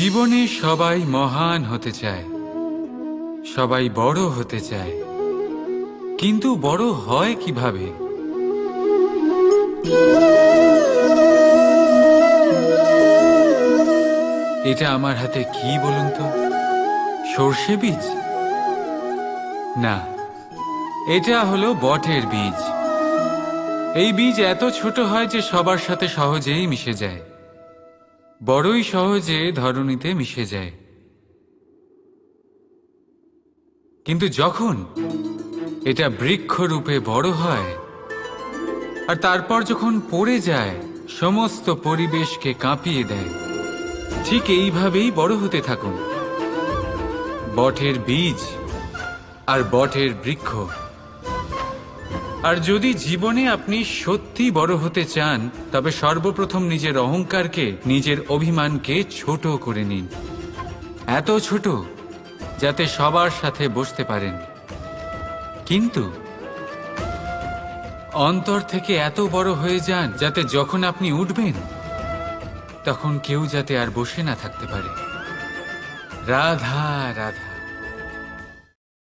জীবনে সবাই মহান হতে চায়, সবাই বড় হতে চায়, কিন্তু বড় হয় কিভাবে? এটা আমার হাতে কি বলুন তো? সর্ষে বীজ? না, এটা হলো বটের বীজ। এই বীজ এত ছোট হয় যে সবার সাথে সহজেই মিশে যায়, বড়ই সহজে ধরণীতে মিশে যায়। কিন্তু যখন এটা বৃক্ষরূপে বড় হয় আর তারপর যখন পড়ে যায়, সমস্ত পরিবেশকে কাঁপিয়ে দেয়। ঠিক এইভাবেই বড় হতে থাকুন, বটের বীজ আর বটের বৃক্ষ। আর যদি জীবনে আপনি সত্যি বড় হতে চান, তবে সর্বপ্রথম নিজের অহংকারকে, নিজের অভিমানকে ছোট করে নিন। এত ছোট যাতে সবার সাথে বসতে পারেন, কিন্তু অন্তর থেকে এত বড় হয়ে যান যাতে যখন আপনি উঠবেন তখন কেউ যাতে আর বসে না থাকতে পারে। রাধা রাধা।